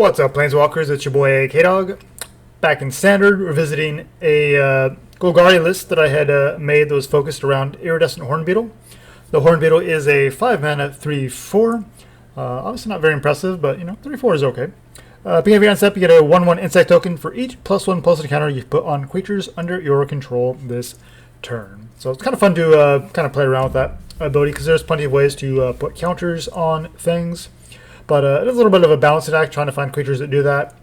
What's up, Planeswalkers? It's your boy K-Dog. Back in Standard, we're visiting a Golgari list that I had made that was focused around Iridescent Hornbeetle. The Hornbeetle is a 5-mana 3/4. Obviously not very impressive, but 3/4 is okay. Beginning of your step, you get a 1/1 insect token for each +1/+1 counter you put on creatures under your control this turn. So it's kind of fun to kind of play around with that ability because there's plenty of ways to put counters on things. But it is a little bit of a balancing act trying to find creatures that do that.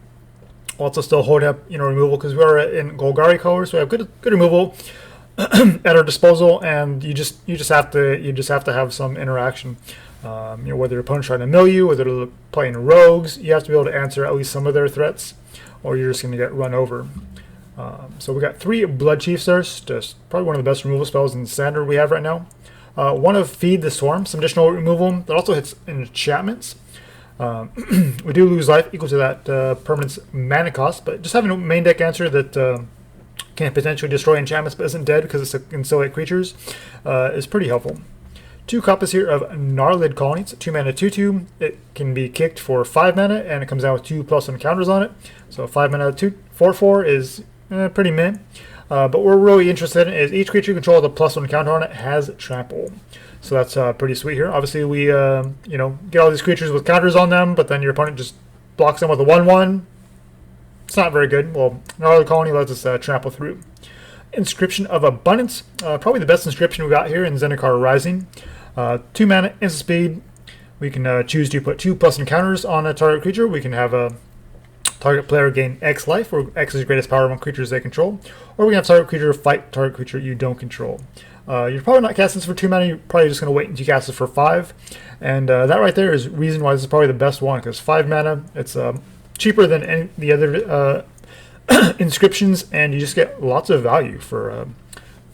Also still holding up removal because we are in Golgari colors, so we have good removal at our disposal, and you just have to have some interaction. Whether your opponent's trying to mill you, whether they're playing rogues, you have to be able to answer at least some of their threats, or you're just going to get run over. So we got 3 Bloodchiefs there, just probably one of the best removal spells in Standard we have right now. One of Feed the Swarm, some additional removal that also hits enchantments. We do lose life equal to that permanent's mana cost, but just having a main deck answer that can potentially destroy enchantments but isn't dead because it can still hit creatures is pretty helpful. 2 copies here of Gnarlid Colony. It's a 2-mana 2/2. It can be kicked for 5 mana, and it comes out with 2+1 counters on it. So 5 mana 4/4 is pretty meh. But what we're really interested in is each creature you control with a +1 counter on it has trample. So that's pretty sweet here. Obviously, we get all these creatures with counters on them, but then your opponent just blocks them with a 1/1. It's not very good. Well, Gnarlid Colony lets us trample through. Inscription of Abundance, probably the best inscription we got here in Zendikar Rising. 2 mana, instant speed. We can choose to put 2+1 counters on a target creature. We can have a target player gain X life, or X is greatest power among creatures they control. Or we can have target creature fight target creature you don't control. You're probably not casting this for 2 mana, you're probably just going to wait until you cast it for 5. And that right there is the reason why this is probably the best one, because 5 mana, it's cheaper than any the other inscriptions, and you just get lots of value for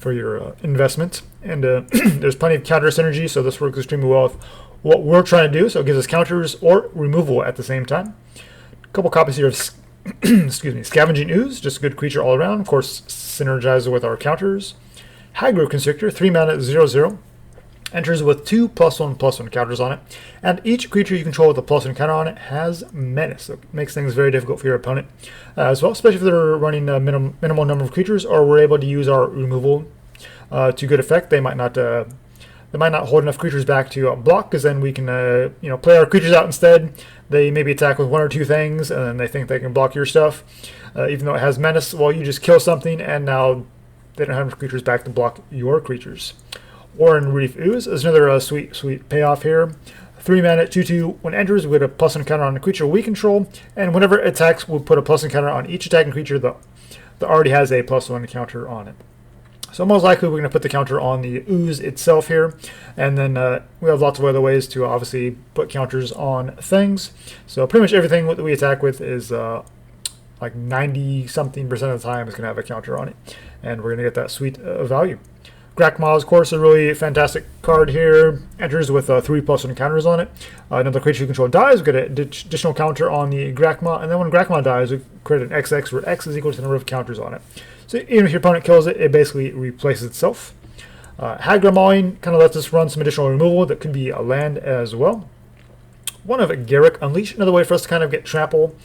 your investment. And there's plenty of counter synergy, so this works extremely well with what we're trying to do. So it gives us counters or removal at the same time. A couple copies here of Scavenging Ooze, just a good creature all around. Of course, synergizes with our counters. Hagra Constrictor, 3 mana 0/0. Enters with 2+1/+1 counters on it, and each creature you control with a +1 counter on it has menace. So it makes things very difficult for your opponent as well, especially if they're running a minimal number of creatures, or we're able to use our removal to good effect. They might not hold enough creatures back to block, because then we can play our creatures out instead. They maybe attack with 1 or 2 things, and then they think they can block your stuff, even though it has menace. Well, you just kill something, and now they don't have enough creatures back to block your creatures. Oran-Rief Ooze is another sweet payoff here. 3 mana 2/2. When it enters, we get a +1 counter on a creature we control, and whenever it attacks, we'll put a +1 counter on each attacking creature that already has a +1 counter on it. So most likely we're going to put the counter on the Ooze itself here, and then we have lots of other ways to obviously put counters on things. So pretty much everything that we attack with is like 90-something% of the time is going to have a counter on it, and we're going to get that sweet value. Grakmaw, of course, a really fantastic card here. Enters with 3+1 counters on it. Another creature you control dies, we get an additional counter on the Grakmaw, and then when Grakmaw dies, we create an XX where X is equal to the number of counters on it. So even if your opponent kills it, it basically replaces itself. Hagra Mauling kind of lets us run some additional removal that could be a land as well. One of Garruk Unleash, another way for us to kind of get trample,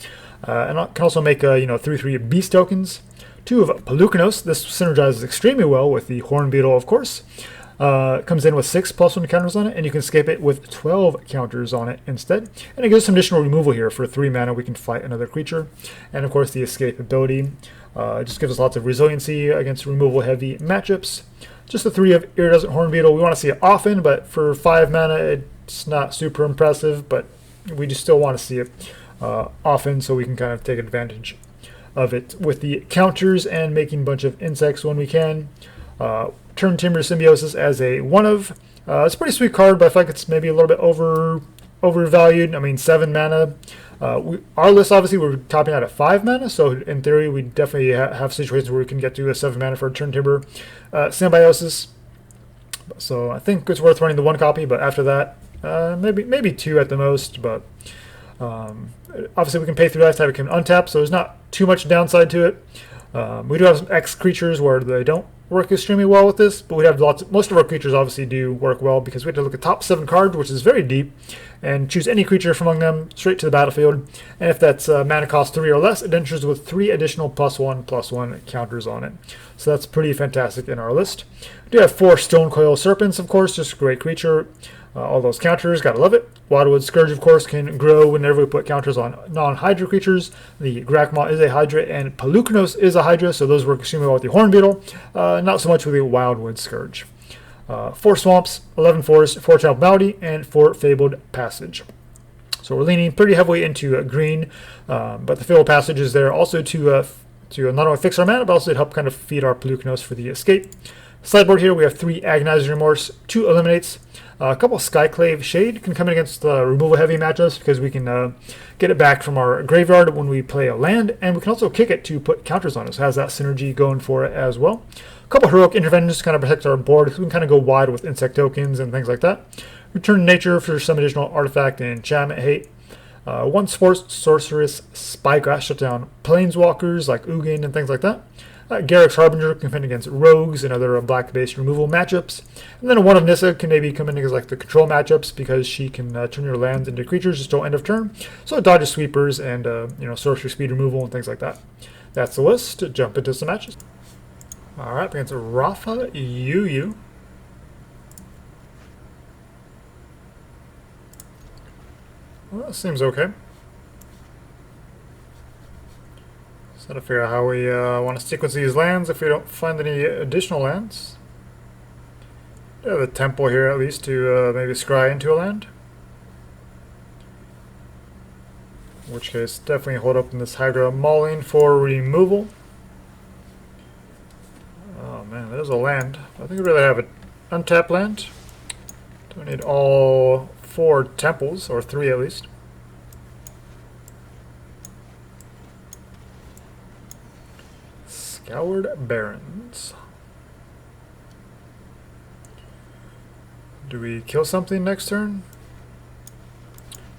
and can also make 3/3 beast tokens. 2 of Polukranos. This synergizes extremely well with the Hornbeetle, of course. Comes in with 6+1 counters on it, and you can escape it with 12 counters on it instead. And it gives some additional removal here. For 3 mana, we can fight another creature. And of course, the escape ability just gives us lots of resiliency against removal-heavy matchups. Just the 3 of Iridescent Hornbeetle. We want to see it often, but for 5 mana, it's not super impressive. But we just still want to see it often, so we can kind of take advantage of it with the counters and making a bunch of insects when we can. Turntimber Symbiosis as a 1 of. It's a pretty sweet card, but I feel like it's maybe a little bit overvalued. I mean, 7 mana. Our list, obviously, we're topping out at 5 mana, so in theory, we definitely have situations where we can get to a 7 mana for Turntimber Symbiosis. So I think it's worth running the 1 copy, but after that, maybe 2 at the most. But obviously, we can pay through that to have it untap, so there's not too much downside to it. We do have some X creatures where they don't work extremely well with this, but we have most of our creatures obviously do work well because we have to look at top 7 cards, which is very deep, and choose any creature from among them straight to the battlefield. And if that's mana cost 3 or less, it enters with 3 additional +1/+1 counters on it. So that's pretty fantastic in our list. We do have 4 Stonecoil Serpents, of course, just a great creature. All those counters, gotta love it. Wildwood Scourge, of course, can grow whenever we put counters on non-Hydra creatures. The Grakmaw is a Hydra, and Polukranos is a Hydra, so those work extremely well with the Hornbeetle. Not so much with the Wildwood Scourge. 4 Swamps, 11 Forests, 4 Temple of Malady, and 4 Fabled Passage. So we're leaning pretty heavily into green, but the Fabled Passage is there also to not only fix our mana, but also to help kind of feed our Polukranos for the escape. Sideboard here, we have 3 Agonizing Remorse, 2 Eliminates. A couple Skyclave Shade can come in against removal heavy matchups because we can get it back from our graveyard when we play a land, and we can also kick it to put counters on it. So it has that synergy going for it as well. A couple Heroic Interventions to kind of protect our board. We can kind of go wide with insect tokens and things like that. Return Nature for some additional artifact and enchantment hate. 1 Sorcerous Spyglass, shut down planeswalkers like Ugin and things like that. Garruk's Harbinger can defend against rogues and other black-based removal matchups. And then a 1 of Nissa can maybe come in against like the control matchups because she can turn your lands into creatures just till end of turn. So it dodges sweepers and sorcery speed removal and things like that. That's the list. Jump into some matches. Alright, against Rafa Yu. Well, that seems okay. Got to figure out how we want to sequence these lands if we don't find any additional lands. We have a temple here at least to maybe scry into a land. In which case, definitely hold up in this Hagra Mauling for removal. Oh man, there's a land. I think we'd rather have an untapped land. Do we need all 4 temples, or 3 at least? Scoured Barrens. Do we kill something next turn?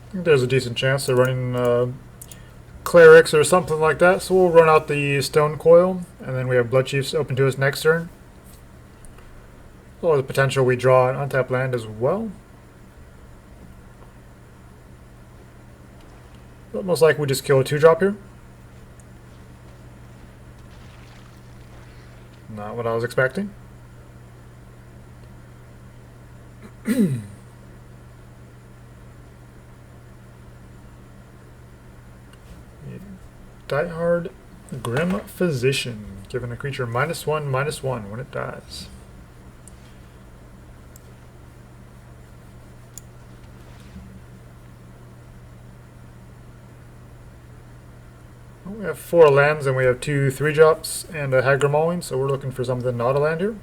I think there's a decent chance they're running clerics or something like that, so we'll run out the Stonecoil, and then we have Bloodchiefs open to us next turn. Or the potential we draw an untapped land as well. But most likely we just kill a 2-drop here. Not what I was expecting. Diehard Grim Physician, giving a creature -1/-1 when it dies. We have 4 lands and we have 2 3-drops and a Hagra Mauling, so we're looking for something not a land here.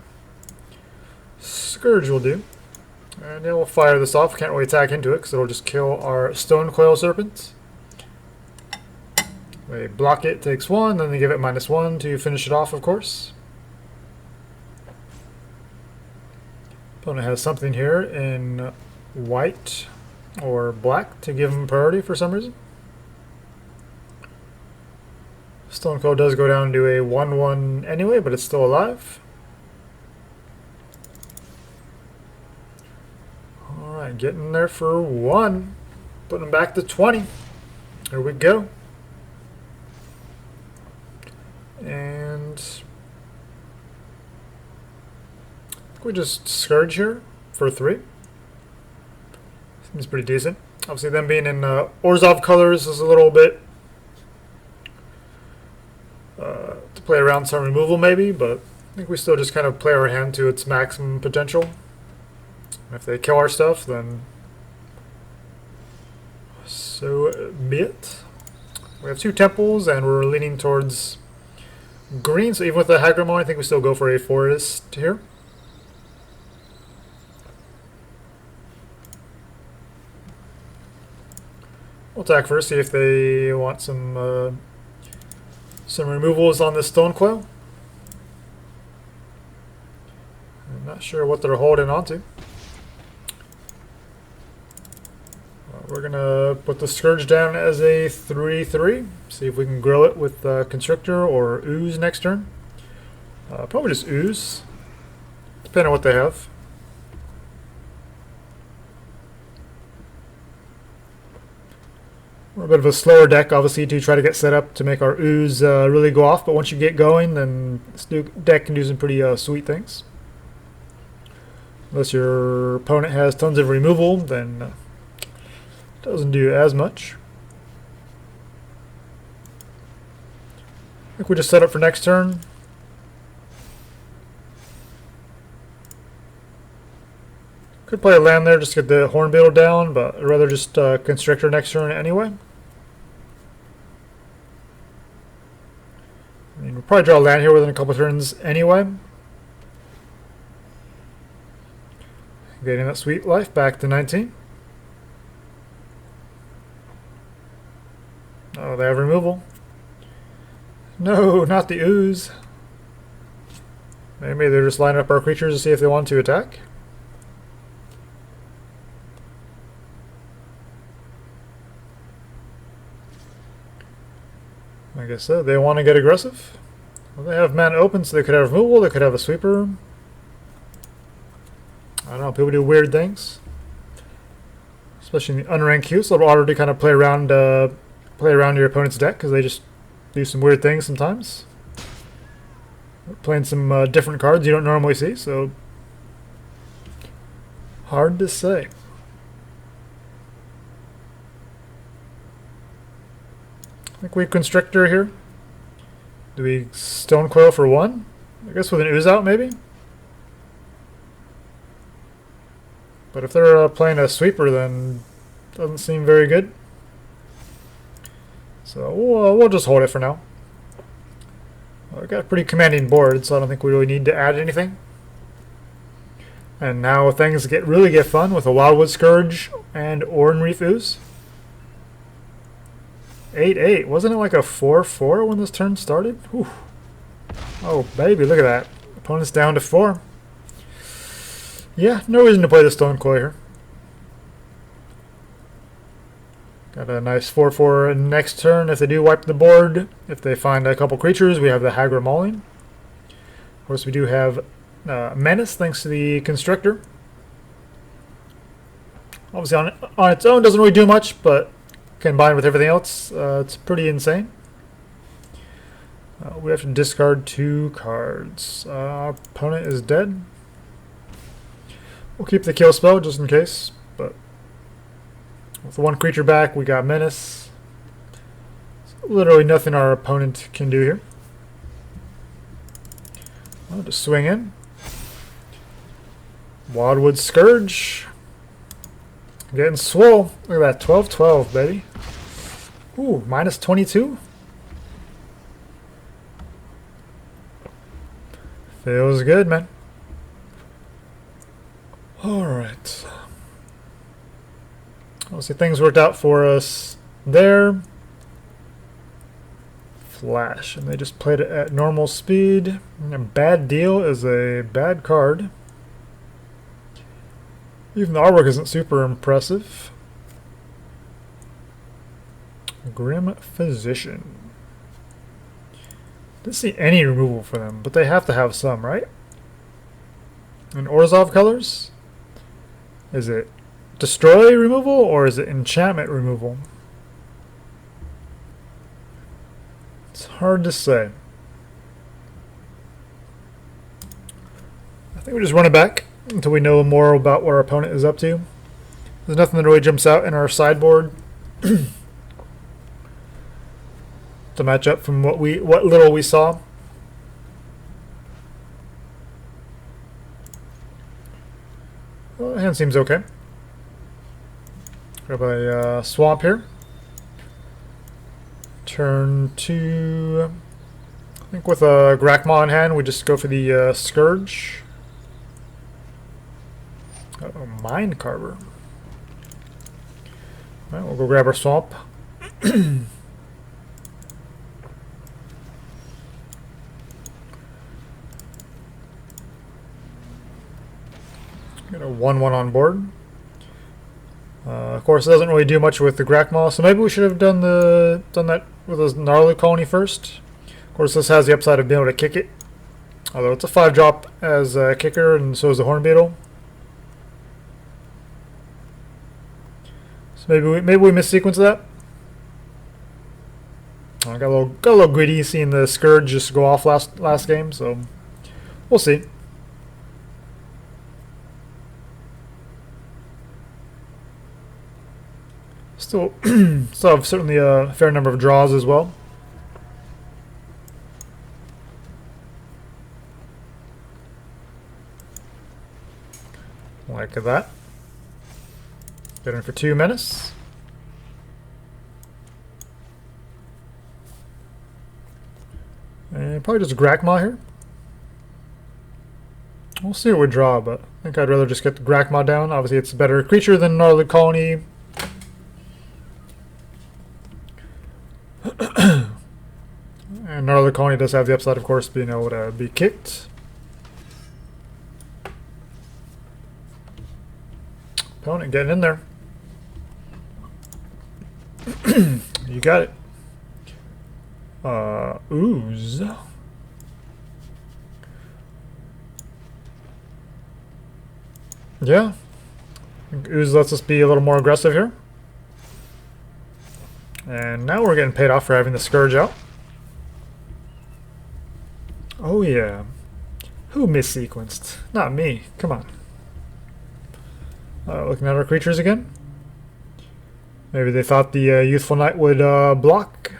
Scourge will do. And yeah, we'll fire this off. Can't really attack into it because it'll just kill our Stonecoil Serpent. They block it, takes 1, then they give it -1 to finish it off, of course. Opponent has something here in white or black to give them priority for some reason. Stonecoil does go down to a 1/1 anyway, but it's still alive. Alright, getting there for 1. Putting them back to 20. Here we go. And we just Scourge here for 3. Seems pretty decent. Obviously, them being in Orzhov colors is a little bit to play around some removal maybe, but I think we still just kind of play our hand to its maximum potential. If they kill our stuff, then so be it. We have 2 temples, and we're leaning towards green, so even with the Hagra Mauling, I think we still go for a forest here. We'll attack first, see if they want some removals on this Stonecoil. I'm not sure what they're holding on to. We're gonna put the Scourge down as a 3/3. See if we can grow it with Constrictor or Ooze next turn. Probably just Ooze, depending on what they have. We're a bit of a slower deck, obviously, to try to get set up to make our Ooze really go off. But once you get going, then this deck can do some pretty sweet things. Unless your opponent has tons of removal, then doesn't do as much. I think we just set up for next turn. Could play a land there just to get the Hornbeetle down, but I'd rather just Constrictor next turn anyway. I mean, we'll probably draw a land here within a couple turns anyway. Getting that sweet life back to 19. Oh, they have removal. No, not the Ooze. Maybe they're just lining up our creatures to see if they want to attack. I guess so. They want to get aggressive. Well, they have mana open, so they could have removal, they could have a sweeper. I don't know, people do weird things. Especially in the unranked queue, so it'll already kind of play around your opponent's deck, because they just do some weird things sometimes. Playing some different cards you don't normally see, so hard to say. I think we Constrictor here. Do we Stonecoil for 1? I guess with an Ooze out, maybe? But if they're playing a sweeper, then it doesn't seem very good. So we'll just hold it for now. We've got a pretty commanding board, so I don't think we really need to add anything. And now things really get fun with a Wildwood Scourge and Oran-Rief Ooze. 8/8. Wasn't it like a 4/4 when this turn started? Whew. Oh, baby, look at that. Opponent's down to 4. Yeah, no reason to play the Stonecoil here. Got a nice 4/4 next turn if they do wipe the board. If they find a couple creatures, we have the Hagra Mauling. Of course, we do have Menace thanks to the Constrictor. Obviously, on its own, doesn't really do much, but combined with everything else, it's pretty insane. We have to discard 2 cards. Our opponent is dead. We'll keep the kill spell just in case, but with 1 creature back, we got Menace. There's literally nothing our opponent can do here. I'll just swing in. Wildwood Scourge. Getting swole. Look at that, 12/12, baby. Ooh, minus 22. Feels good, man. Alright. Obviously things worked out for us there. Flash, and they just played it at normal speed. A bad deal is a bad card. Even the artwork isn't super impressive. Grim Physician. Didn't see any removal for them, but they have to have some, right? And Orzhov colors? Is it destroy removal or is it enchantment removal? It's hard to say. I think we just run it back until we know more about what our opponent is up to. There's nothing that really jumps out in our sideboard to match up from what little we saw. Well, the hand seems okay. Grab a swamp here. Turn 2. I think with a Grakmaw in hand, we just go for the Scourge. Uh-oh, Mind Carver. Alright, we'll go grab our swamp. Got a 1/1 on board. Of course, it doesn't really do much with the Grakmaw, so maybe we should have done that with the Gnarlid Colony first. Of course, this has the upside of being able to kick it, although it's a 5-drop as a kicker, and so is the Hornbeetle. So maybe we missequence that. I got a little greedy seeing the Scourge just go off last game, so we'll see. Still have certainly a fair number of draws as well. Like that. Get in for 2 menace. And probably just Grakmaw here. We'll see what we draw, but I think I'd rather just get the Grakmaw down. Obviously, it's a better creature than Gnarlid Colony. And Gnarlid Colony does have the upside, of course, being able to be kicked. Opponent getting in there. You got it. Ooze. Yeah. I think Ooze lets us be a little more aggressive here. And now we're getting paid off for having the Scourge out. Oh yeah. Who missequenced? Not me. Come on. Looking at our creatures again. Maybe they thought the Youthful Knight would block.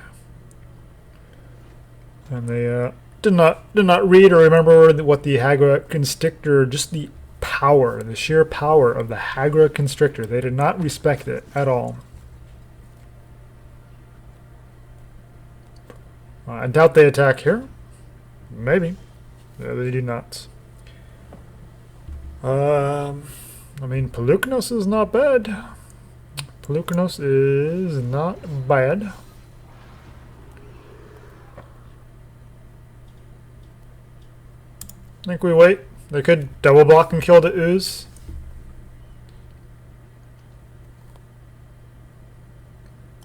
And they did not read or remember what the Hagra Constrictor, just the power, the sheer power of the Hagra Constrictor. They did not respect it at all. I doubt they attack here. Maybe. Yeah, they do not. I mean, Polukranos is not bad. Polukranos is not bad. I think we wait. They could double block and kill the Ooze.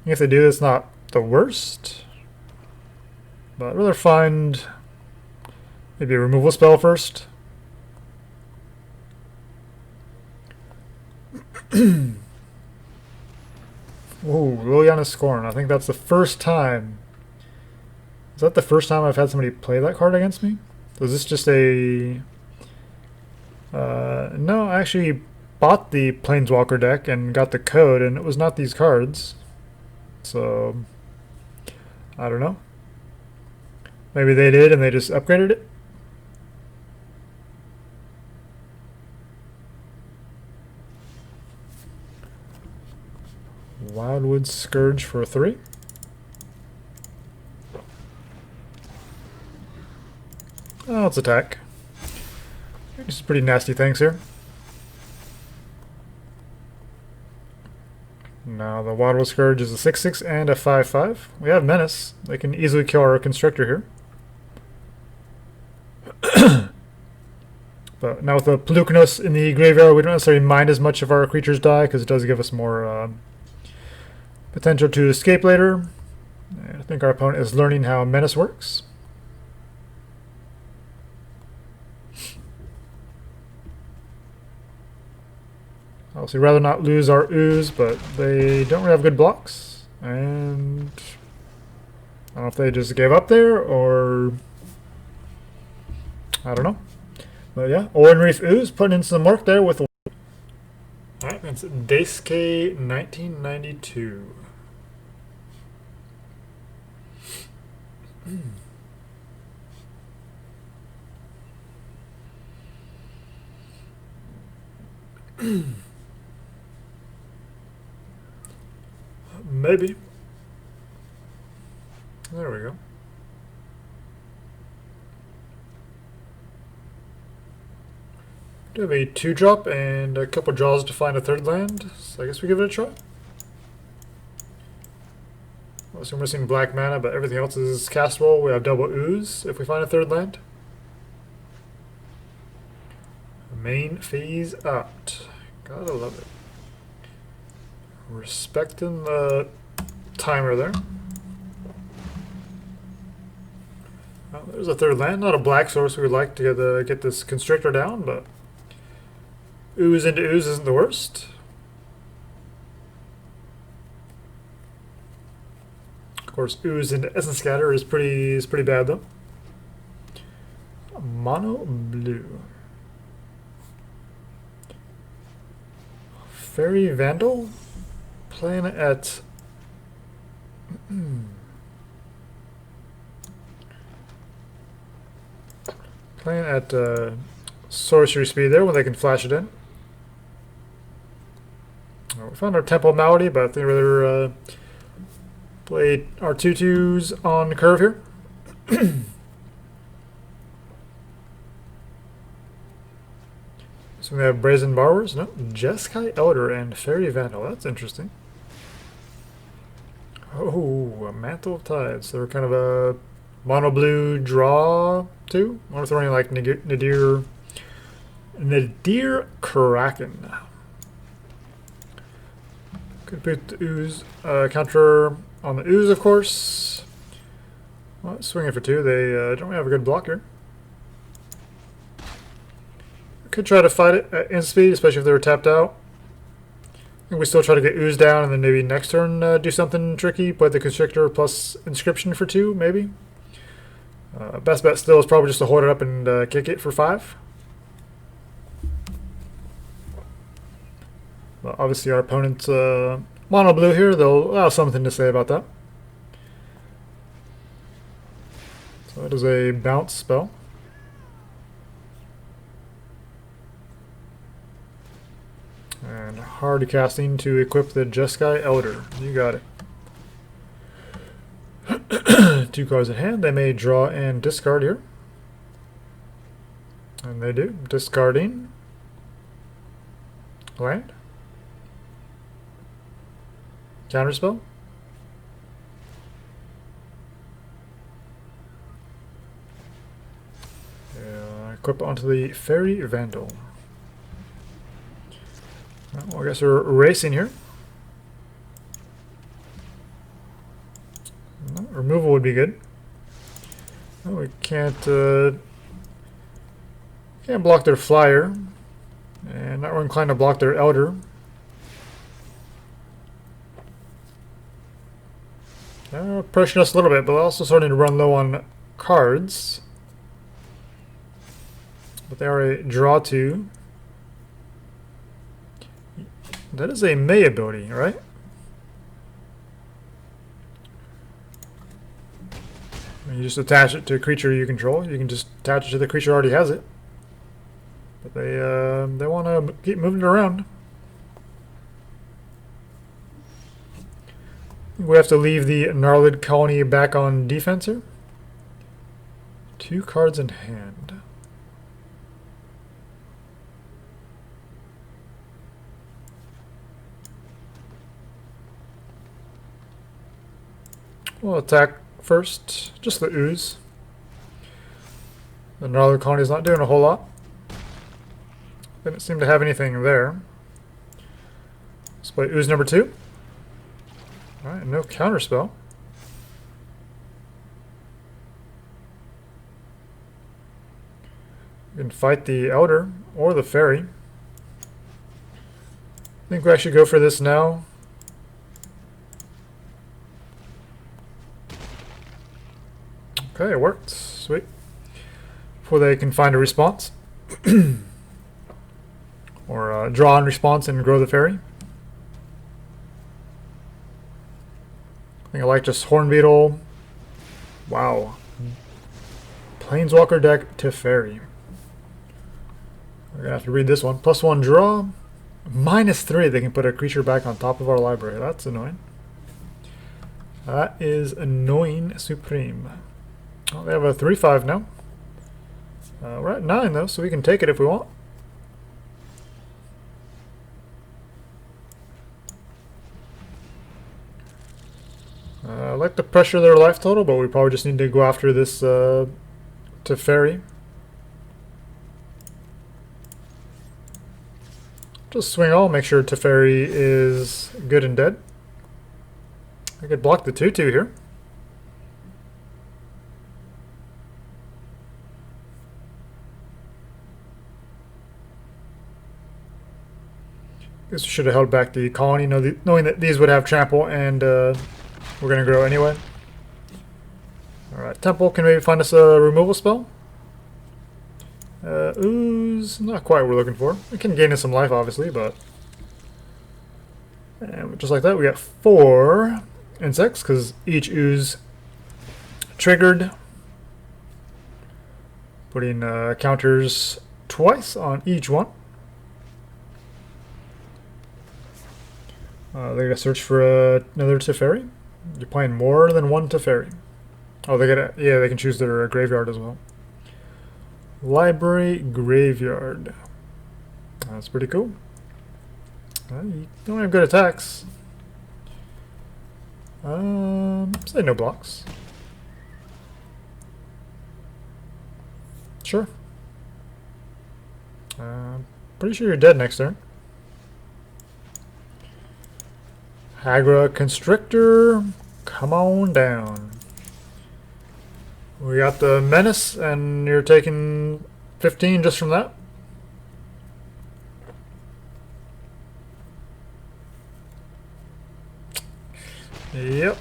If they do, it's not the worst. But I'd rather find maybe a removal spell first. Ooh, Liliana Scorn. I think that's the first time. Is that the first time I've had somebody play that card against me? Was this just a... no, I actually bought the Planeswalker deck and got the code, and it was not these cards. So, I don't know. Maybe they did and they just upgraded it? Wildwood Scourge for 3. Oh, let's attack. There's some pretty nasty things here. Now the Wildwood Scourge is a 6/6 and a 5/5. We have Menace. They can easily kill our Constrictor here. But now with the Polukranos in the graveyard, we don't necessarily mind as much if our creatures die, because it does give us more potential to escape later. And I think our opponent is learning how Menace works. Obviously, rather not lose our Ooze, but they don't really have good blocks. And I don't know if they just gave up there, or I don't know. But yeah, Oran-Rief Ooze putting in some work there with... Alright, that's Daisuke 1992. Maybe. There we go. Do have a 2-drop and a couple draws to find a third land, so I guess we give it a try. Also, we're missing black mana, but everything else is castable. We have double Ooze if we find a third land. Main phase out. Gotta love it. Respecting the timer there. Well, there's a third land, not a black source we would like to get this Constrictor down, but Ooze into Ooze isn't the worst. Of course, Ooze into Essence Scatter is pretty bad though. Mono blue. Fairy Vandal playing at sorcery speed there when they can flash it in. We found our Temple of Malady, but I think we'd rather play our 2/2s on the curve here. So we have Brazen Borrowers, no, Jeskai Elder and Fairy Vandal. That's interesting. Oh, a Mantle of Tides. So they're kind of a mono blue draw too. I wonder if they're running like Nadir Kraken. Could put the Ooze counter on the Ooze, of course. Well, swinging for 2. They don't really have a good blocker. Could try to fight it at instant speed, especially if they were tapped out. I think we still try to get Ooze down, and then maybe next turn do something tricky. Play the Constrictor plus Inscription for 2, maybe. Best bet still is probably just to hold it up and kick it for 5. But obviously our opponent's mono blue here, they'll have something to say about that. So that is a bounce spell. And hard casting to equip the Jeskai Elder. You got it. 2 cards in hand. They may draw and discard here. And they do. Discarding. Land. Counterspell. Equip onto the Fairy Vandal. Well, I guess we're racing here. No, removal would be good. No, we can't block their flyer, and not we're inclined to block their elder. Pressuring us a little bit, but also starting to run low on cards. But they are a draw 2. That is a May ability, right? When you just attach it to a creature you control, you can just attach it to the creature already has it. But they want to keep moving it around. We have to leave the Gnarlid Colony back on defense here. 2 cards in hand. We'll attack first, just the Ooze. The Gnarlid Colony is not doing a whole lot. Didn't seem to have anything there. Let's play Ooze number 2. Alright, no counterspell. You can fight the Elder or the Fairy. I think we actually go for this now. Okay, it worked. Sweet. Before they can find a response. Or draw in response and grow the Fairy. I think I like just Hornbeetle. Wow. Planeswalker deck to Fairy. We're going to have to read this one. +1 draw. -3, they can put a creature back on top of our library. That's annoying. That is annoying supreme. Well, they have a 3/5 now. We're at 9 though, so we can take it if we want. I like to pressure their life total, but we probably just need to go after this to Fairy. Just swing all, make sure Teferi is good and dead. I could block the 2/2 here. Guess we should have held back the colony, knowing that these would have trample and we're going to grow anyway. Alright, Temple can maybe find us a removal spell. Ooze, not quite what we're looking for. It can gain us some life, obviously, but... And just like that, we got 4 insects, because each ooze triggered. Putting counters twice on each one. They're going to search for another Teferi. You're playing more than one Teferi. Oh, they can choose their graveyard as well. Library Graveyard. That's pretty cool. You don't have good attacks. Say no blocks. Sure. Pretty sure you're dead next turn. Hagra Constrictor, come on down. We got the Menace, and you're taking 15 just from that. Yep.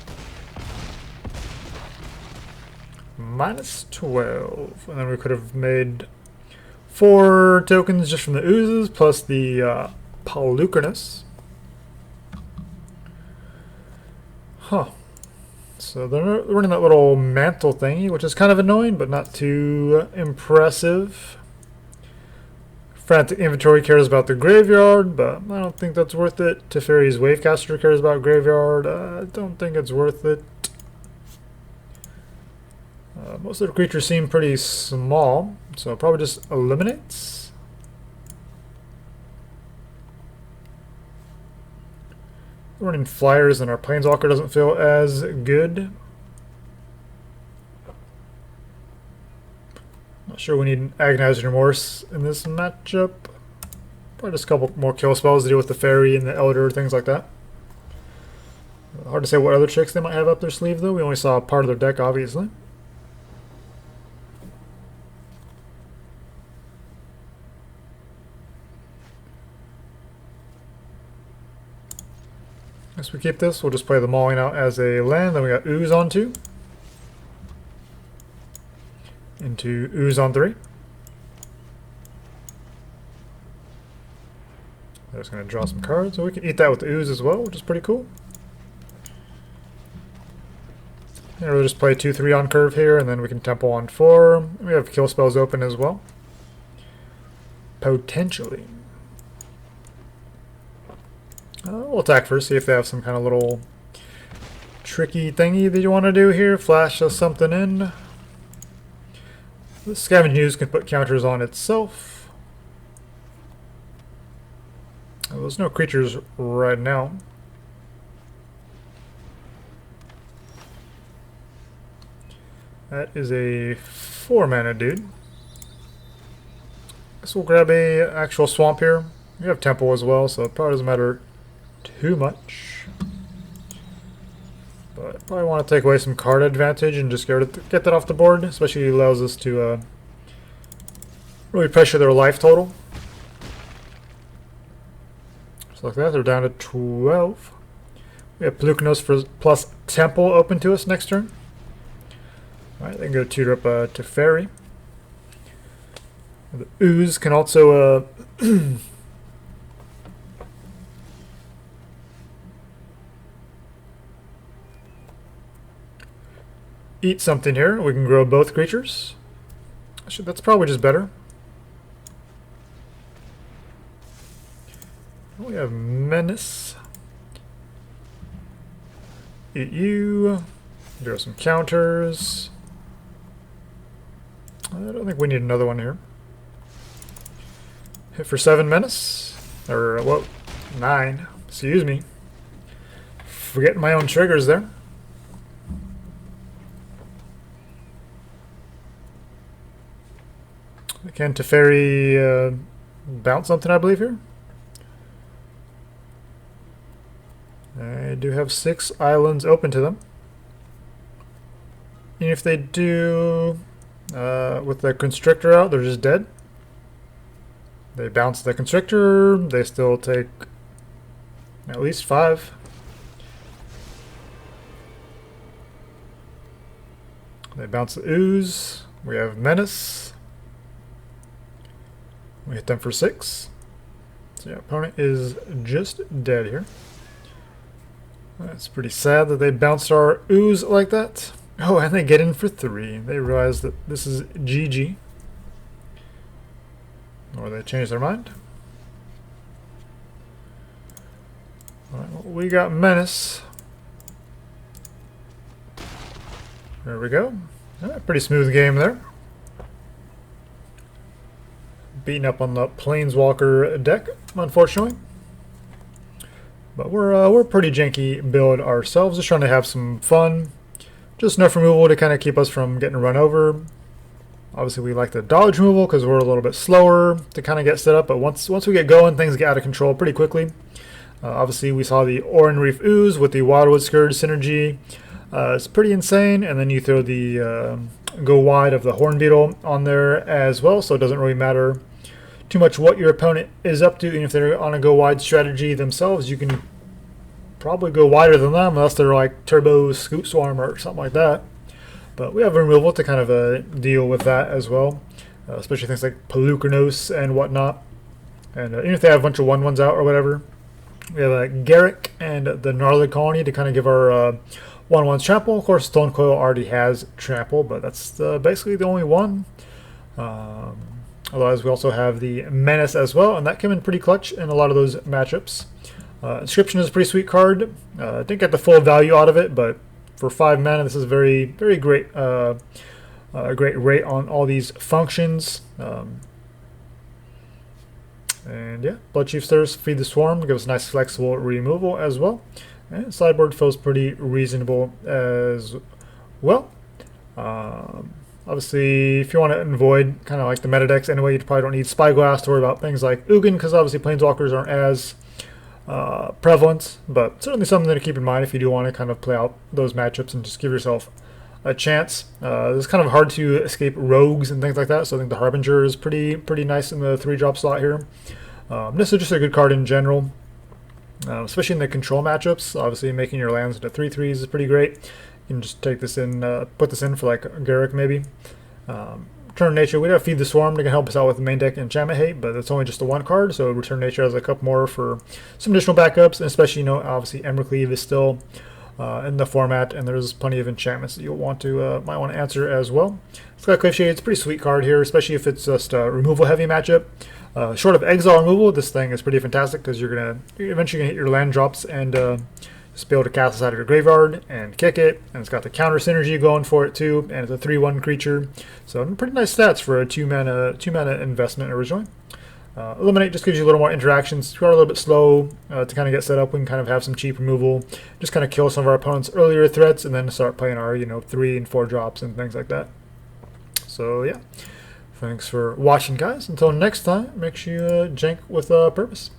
Minus 12. And then we could have made 4 tokens just from the oozes, plus the Polukranos. Huh. So they're running that little mantle thingy, which is kind of annoying, but not too impressive. Frantic Inventory cares about the graveyard, but I don't think that's worth it. Teferi's Wavecaster cares about graveyard. I don't think it's worth it. Most of the creatures seem pretty small, so it probably just eliminates. Running flyers and our Planeswalker doesn't feel as good. Not sure we need Agonizing Remorse in this matchup. Probably just a couple more kill spells to deal with the Fairy and the Elder, things like that. Hard to say what other tricks they might have up their sleeve, though. We only saw part of their deck, obviously. As we keep this, we'll just play the Mauling out as a land. Then we got Ooze on 2. Into Ooze on 3. I'm just going to draw some cards. So we can eat that with the Ooze as well, which is pretty cool. And we'll just play 2/3 on curve here, and then we can Temple on 4. We have kill spells open as well. Potentially. We'll attack first, see if they have some kind of little tricky thingy that you want to do here. Flash us something in. The Scavenging Ooze can put counters on itself. There's no creatures right now. That is a 4-mana dude. Guess we'll grab a actual swamp here. We have Temple as well, so it probably doesn't matter too much. But I probably want to take away some card advantage and just get that off the board, especially allows us to really pressure their life total. So like that, they're down to 12. We have Polukranos for plus Temple open to us next turn. Alright, they can go tutor up Teferi. The Ooze can also eat something here. We can grow both creatures. That's probably just better. We have Menace. Eat you. Draw some counters. I don't think we need another one here. Hit for 7 Menace. Or, what? 9. Excuse me. Forgetting my own triggers there. Can Teferi bounce something, I believe, here? do have 6 islands open to them. And if they do, with the Constrictor out, they're just dead. They bounce the Constrictor, they still take at least 5. They bounce the Ooze. We have Menace. We hit them for 6. So yeah, opponent is just dead here. That's pretty sad that they bounced our Ooze like that. Oh, and they get in for 3. They realize that this is GG. Or they change their mind. Alright, well, we got Menace. There we go. Pretty smooth game there. Beating up on the Planeswalker deck, unfortunately. But we're a pretty janky build ourselves, just trying to have some fun. Just enough removal to kind of keep us from getting run over. Obviously, we like the dodge removal because we're a little bit slower to kind of get set up. But once we get going, things get out of control pretty quickly. Obviously, we saw the Oran-Rief Ooze with the Wildwood Scourge synergy. It's pretty insane. And then you throw the go wide of the Hornbeetle on there as well, so it doesn't really matter too much what your opponent is up to. Even if they're on a go wide strategy themselves, you can probably go wider than them unless they're like Turbo Scoop Swarm or something like that. But we have removal to kind of deal with that as well, especially things like Polukranos and whatnot. And even if they have a bunch of 1/1s out or whatever, we have Garruk and the Gnarlid Colony to kind of give our 1/1 trample. Of course, Stonecoil already has trample, but that's basically the only one. Otherwise, we also have the Menace as well, and that came in pretty clutch in a lot of those matchups. Inscription is a pretty sweet card. Didn't get the full value out of it, but for 5 mana, this is very, very great. Great rate on all these functions. And yeah, Bloodchief Thirst, Feed the Swarm, gives us nice flexible removal as well. And Sideboard feels pretty reasonable as well. Obviously, if you want to avoid kind of like the meta decks anyway, you probably don't need Spyglass to worry about things like Ugin, because obviously Planeswalkers aren't as prevalent, but certainly something to keep in mind if you do want to kind of play out those matchups and just give yourself a chance. It's kind of hard to escape rogues and things like that, so I think the Harbinger is pretty nice in the 3-drop slot here. This is just a good card in general. Especially in the control matchups. Obviously, making your lands into 3/3s is pretty great. You can just take this in, put this in for like Garruk maybe. Return Nature, we have Feed the Swarm to help us out with the main deck Enchantment Hate, but it's only just the 1 card, so Return Nature has a couple more for some additional backups, and especially, you know, obviously Embercleave is still in the format, and there's plenty of enchantments that you'll want to might want to answer as well. Skyclave Shade, it's a pretty sweet card here, especially if it's just a removal heavy matchup. Short of exile removal, this thing is pretty fantastic because you're eventually gonna hit your land drops and just be able to cast this out of your graveyard and kick it. And it's got the counter synergy going for it too, and it's a 3/1 creature, so pretty nice stats for a 2 mana investment originally. Eliminate just gives you a little more interactions. If you are a little bit slow to kind of get set up, we can kind of have some cheap removal, just kind of kill some of our opponent's earlier threats, and then start playing our 3 and 4 drops and things like that. So yeah. Thanks for watching, guys. Until next time, make sure you jank with purpose.